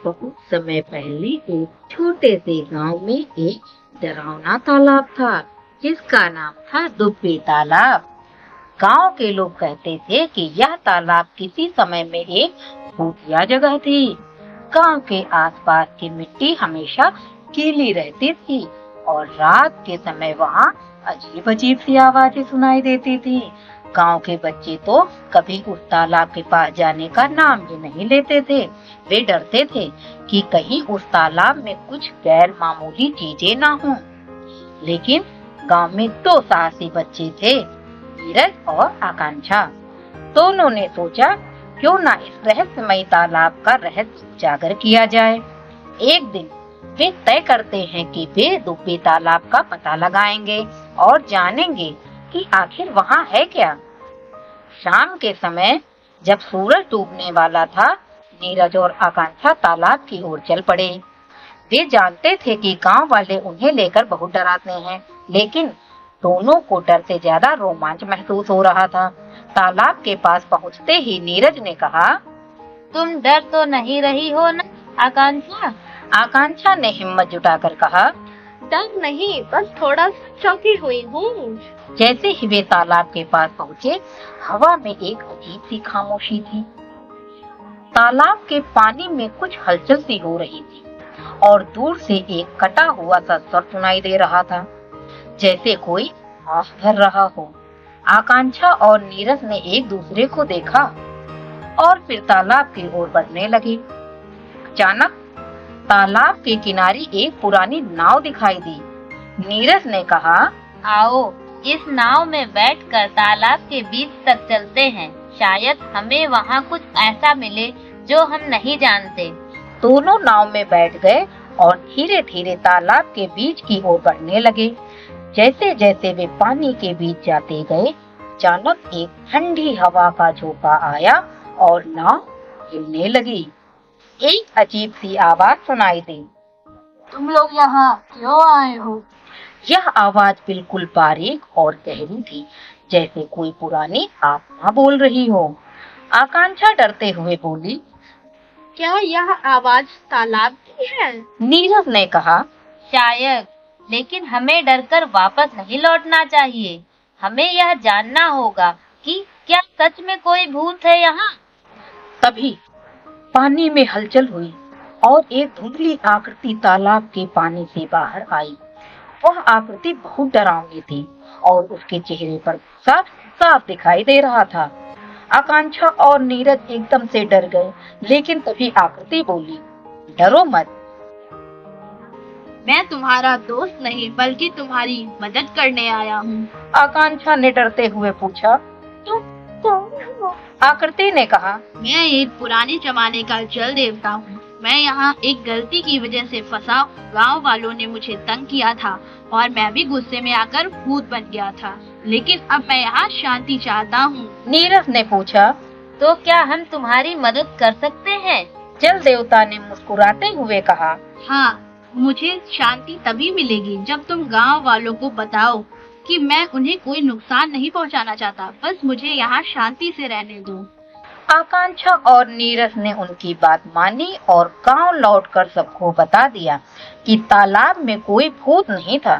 बहुत समय पहले एक छोटे से गांव में एक डरावना तालाब था जिसका नाम था दुब्बी तालाब। गांव के लोग कहते थे कि यह तालाब किसी समय में एक भूतिया जगह थी। गांव के आसपास की मिट्टी हमेशा गीली रहती थी और रात के समय वहां अजीब अजीब सी आवाजें सुनाई देती थी। गांव के बच्चे तो कभी उस तालाब के पास जाने का नाम भी नहीं लेते थे। वे डरते थे कि कहीं उस तालाब में कुछ गैर मामूली चीजें ना हों। लेकिन गांव में दो साहसी बच्चे थे, नीरज और आकांक्षा। दोनों ने सोचा क्यों ना इस रहस्यमयी तालाब का रहस्य उजागर किया जाए। एक दिन वे तय करते हैं कि वे दुब्बी तालाब का पता लगाएंगे और जानेंगे कि आखिर वहाँ है क्या। शाम के समय जब सूरज डूबने वाला था, नीरज और आकांक्षा तालाब की ओर चल पड़े। वे जानते थे कि गांव वाले उन्हें लेकर बहुत डराते हैं, लेकिन दोनों को डर से ज्यादा रोमांच महसूस हो रहा था। तालाब के पास पहुंचते ही नीरज ने कहा, तुम डर तो नहीं रही हो ना आकांक्षा? आकांक्षा ने हिम्मत जुटाकर कहा, डर नहीं, बस थोड़ा चौंकी हुई हूँ। जैसे ही वे तालाब के पास पहुँचे, हवा में एक अजीब सी खामोशी थी। तालाब के पानी में कुछ हलचल सी हो रही थी और दूर से एक कटा हुआ सा स्वर सुनाई दे रहा था, जैसे कोई आह भर रहा हो। आकांक्षा और नीरज ने एक दूसरे को देखा और फिर तालाब की ओर बढ़ने लगे। अचानक तालाब के किनारे एक पुरानी नाव दिखाई दी। नीरज ने कहा, आओ इस नाव में बैठकर तालाब के बीच तक चलते हैं, शायद हमें वहाँ कुछ ऐसा मिले जो हम नहीं जानते। दोनों नाव में बैठ गए और धीरे धीरे तालाब के बीच की ओर बढ़ने लगे। जैसे जैसे वे पानी के बीच जाते गए, अचानक एक ठंडी हवा का झोंका आया और नाव हिलने लगी। एक अजीब सी आवाज सुनाई दी, तुम लोग यहाँ क्यों आए हो? यह आवाज बिल्कुल बारीक और गहरी थी, जैसे कोई पुरानी आत्मा बोल रही हो। आकांक्षा डरते हुए बोली, क्या यह आवाज तालाब की है? नीरज ने कहा, शायद, लेकिन हमें डरकर वापस नहीं लौटना चाहिए। हमें यह जानना होगा कि क्या सच में कोई भूत है यहाँ। तभी पानी में हलचल हुई और एक धुंधली आकृति तालाब के पानी से बाहर आई। वह आकृति बहुत डरावनी थी और उसके चेहरे पर साफ साफ दिखाई दे रहा था। आकांक्षा और नीरज एकदम से डर गए, लेकिन तभी आकृति बोली, डरो मत, मैं तुम्हारा दोस्त नहीं बल्कि तुम्हारी मदद करने आया हूँ। आकांक्षा ने डरते हुए पूछा, तुम कौन हो? आकृति ने कहा, मैं एक पुराने जमाने का जल देवता हूँ। मैं यहाँ एक गलती की वजह से फंसा। गांव वालों ने मुझे तंग किया था और मैं भी गुस्से में आकर भूत बन गया था, लेकिन अब मैं यहाँ शांति चाहता हूँ। नीरज ने पूछा, तो क्या हम तुम्हारी मदद कर सकते हैं? जल देवता ने मुस्कुराते हुए कहा, हाँ, मुझे शांति तभी मिलेगी जब तुम गांव वालों को बताओ कि मैं उन्हें कोई नुकसान नहीं पहुंचाना चाहता। बस मुझे यहाँ शांति से रहने दो। आकांक्षा और नीरज ने उनकी बात मानी और गांव लौटकर सबको बता दिया कि तालाब में कोई भूत नहीं था,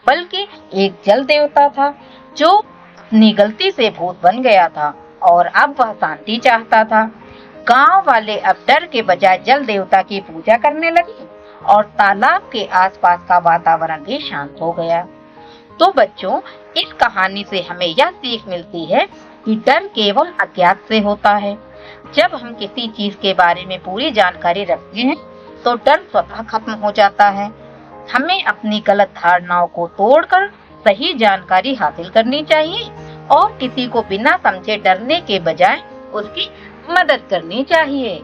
बल्कि एक जल देवता था जो अपनी गलती से भूत बन गया था और अब वह शांति चाहता था। गांव वाले अब डर के बजाय जल देवता की पूजा करने लगे और तालाब के आसपास का वातावरण भी शांत हो गया। तो बच्चों, इस कहानी से हमें यह सीख मिलती है कि डर केवल अज्ञात से होता है। जब हम किसी चीज के बारे में पूरी जानकारी रखते हैं तो डर स्वतः खत्म हो जाता है। हमें अपनी गलत धारणाओं को तोड़कर सही जानकारी हासिल करनी चाहिए और किसी को बिना समझे डरने के बजाय उसकी मदद करनी चाहिए।